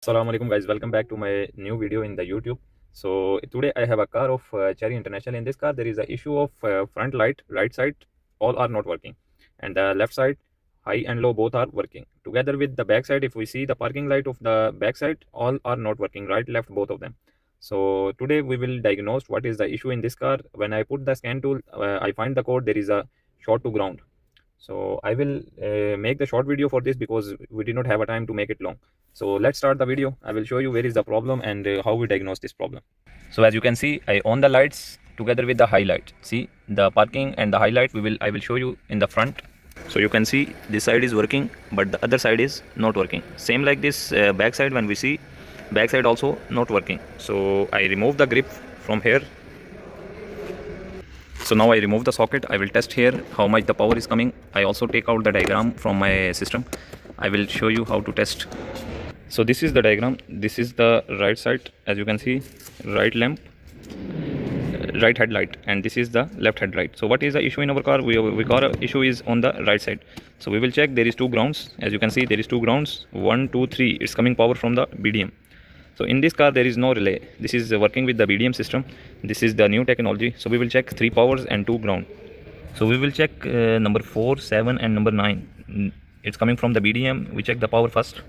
Assalamu alaikum guys, welcome back to my new video in the YouTube. So today I have a car of Cherry International. In this car there is a issue of front light, right side all are not working, and the left side high and low both are working. Together with the back side, if we see the parking light of the back side, all are not working, right left both of them. So today we will diagnose what is the issue in this car. When I put the scan tool, I find the code, there is a short to ground. So I will make the short video for this because we did not have a time to make it long. So let's start the video. I will show you where is the problem and how we diagnose this problem. So as you can see, I on the lights together with the highlight. See the parking and the highlight, I will show you in the front. So you can see this side is working, but the other side is not working. Same like this back side, when we see back side also not working. So I remove the grip from here. So now I remove the socket. I will test here how much the power is coming. I also take out the diagram from my system. I will show you how to test. So this is the diagram. This is the right side. As you can see, right lamp, right headlight, and this is the left headlight. So what is the issue in our car? We got a issue is on the right side. So we will check. There is two grounds. As you can see, there is two grounds. 1, 2, 3. It's coming power from the BDM. So in this car there is no relay. This is working with the BDM system. This is the new technology. So we will check 3 powers and 2 ground. So we will check number 4, 7 and number 9. It's coming from the BDM. We check the power first.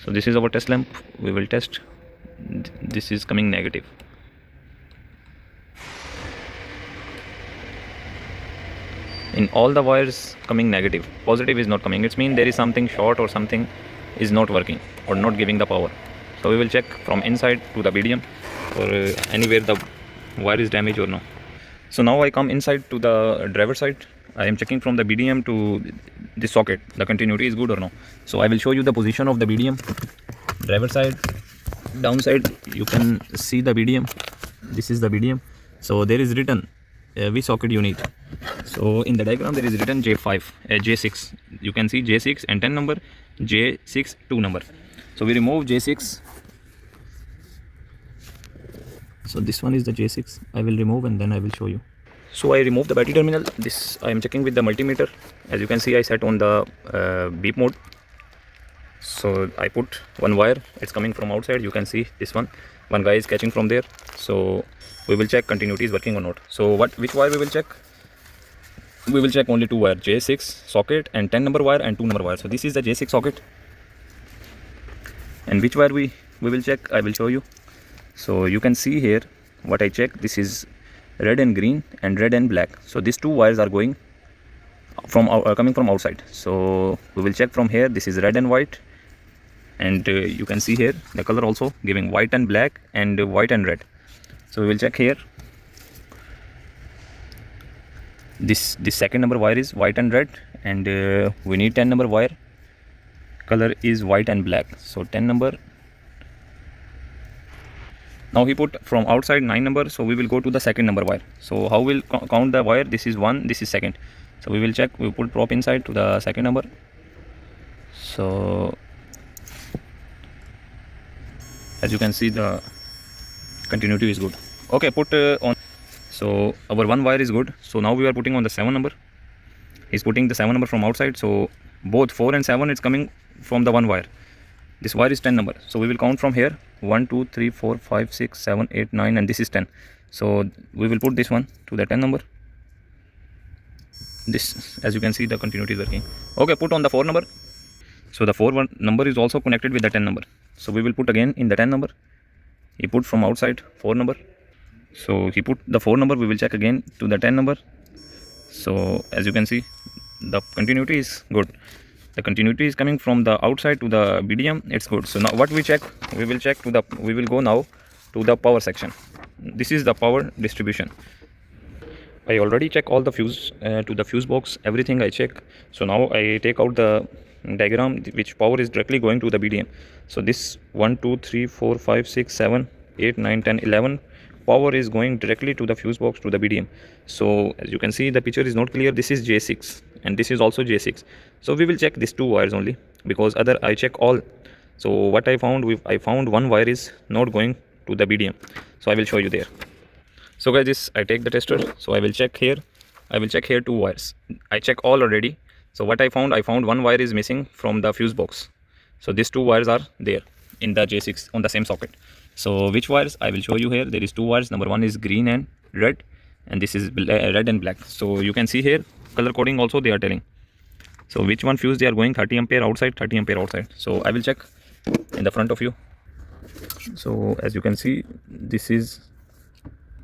So this is our test lamp. We will test. This is coming negative. In all the wires coming negative. Positive is not coming. It means there is something short or something is not working or not giving the power. So we will check from inside to the BDM or anywhere the wire is damaged or no. So now I come inside to the driver side. I am checking from the BDM to this socket. The continuity is good or no. So I will show you the position of the BDM. Driver side, downside, you can see the BDM. This is the BDM. So there is written which socket you need. So in the diagram there is written J6. You can see J6 and 10 number, J6 2 number. So we remove J6. So this one is the J6. I will remove and then I will show you. So I remove the battery terminal. This I am checking with the multimeter. As you can see, I set on the beep mode. So I put one wire. It's coming from outside. You can see this one. One guy is catching from there. So we will check continuity is working or not. So which wire we will check? We will check only two wire, J6 socket and 10 number wire and 2 number wire. So this is the J6 socket. And which wire we will check, I will show you. So you can see here what I check. This is red and green and red and black. So these two wires are going from coming from outside. So we will check from here. This is red and white, and you can see here the color also giving white and black and white and red. So we will check here. This second number wire is white and red, and we need 10 number wire. Color is white and black. So 10 number. Now he put from outside 9 number, so we will go to the second number wire. So how we'll count the wire? This is 1, this is second. So we will check. We put prop inside to the second number. So as you can see, the continuity is good. Okay, put on. So our one wire is good. So now we are putting on the 7 number. He's putting the 7 number from outside. So both 4 and 7 is coming from the one wire. This wire is 10 number. So we will count from here. 1, 2, 3, 4, 5, 6, 7, 8, 9, and this is 10. So we will put this one to the 10 number. This, as you can see, the continuity is working. Okay, put on the 4 number. So the 4 number is also connected with the 10 number. So we will put again in the 10 number. He put from outside 4 number. So he put the 4 number. We will check again to the 10 number. So as you can see, the continuity is good. The continuity is coming from the outside to the BDM. It's good. So now what we check? We will go now to the power section. This is the power distribution. I already check all the fuse to the fuse box. Everything I check. So now I take out the diagram which power is directly going to the BDM. So this 1, 2, 3, 4, 5, 6, 7, 8, 9, 10, 11 power is going directly to the fuse box to the BDM. So as you can see, the picture is not clear. This is J6 and this is also J6. So we will check these two wires only, because other I check all. So what I found, I found one wire is not going to the BDM. So I will show you there. So guys, this I take the tester. So I will check here. I will check here two wires. I check all already. So what I found one wire is missing from the fuse box. So these two wires are there. in the J6 on the same socket. So which wires I will show you here. There is two wires. Number one is green and red, and this is red and black. So you can see here color coding also they are telling. So which one fuse they are going, 30 ampere outside, 30 ampere outside. So I will check in the front of you. So as you can see, this is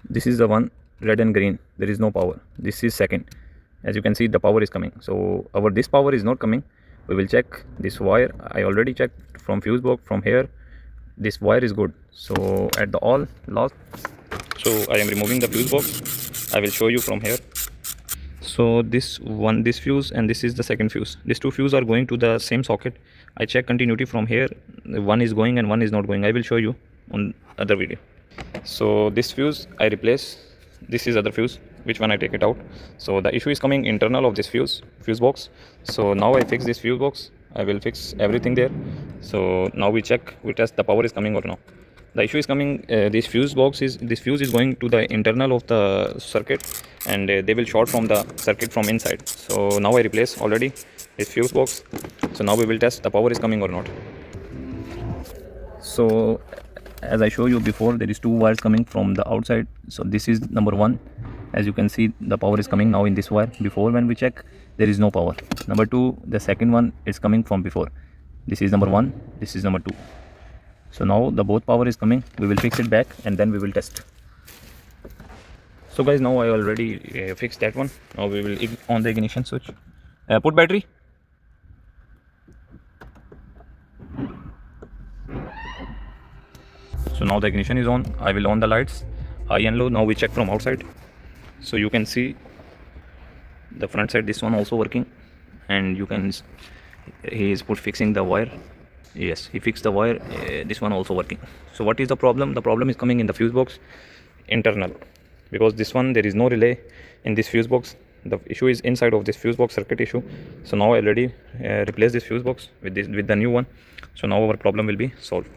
the one, red and green. There is no power. This is second. As you can see, the power is coming. So this power is not coming. We will check this wire. I already checked from fuse box from here. This wire is good. So at the all last, so I am removing the fuse box. I will show you from here. So this fuse and this is the second fuse. These two fuse are going to the same socket. I check continuity from here. One is going and one is not going. I will show you on other video. So this fuse I replace. This is other fuse, which one I take it out. So the issue is coming internal of this fuse box. So now I fix this fuse box. I will fix everything there. So now we test the power is coming or no. The issue is coming, this fuse is going to the internal of the circuit, and they will short from the circuit from inside. So now I replace already this fuse box. So now we will test the power is coming or not. So as I show you before, there is two wires coming from the outside. So this is number one. As you can see, the power is coming now in this wire. Before, when we check, there is no power. Number two, the second one is coming from before. This is number one, this is number two. So now the both power is coming. We will fix it back and then we will test. So guys, now I already fixed that one. Now we will on the ignition switch. Put battery. So now the ignition is on. I will on the lights, high and low. Now we check from outside. So you can see the front side, this one also working, and you can, he is fixing the wire. Yes, he fixed the wire. This one also working. So what is the problem? The problem is coming in the fuse box internal, because this one there is no relay in this fuse box. The issue is inside of this fuse box circuit issue. So now I already replaced this fuse box with the new one. So now our problem will be solved.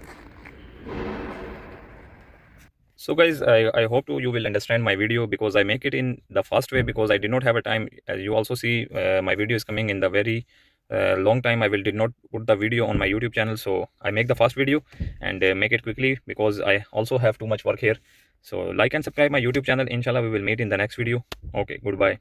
So guys, I hope you will understand my video, because I make it in the fast way, because I did not have a time. As you also see, my video is coming in the very long time. I did not put the video on my YouTube channel, so I make the fast video and make it quickly, because I also have too much work here. So like and subscribe my YouTube channel. Inshallah we will meet in the next video. Okay, goodbye.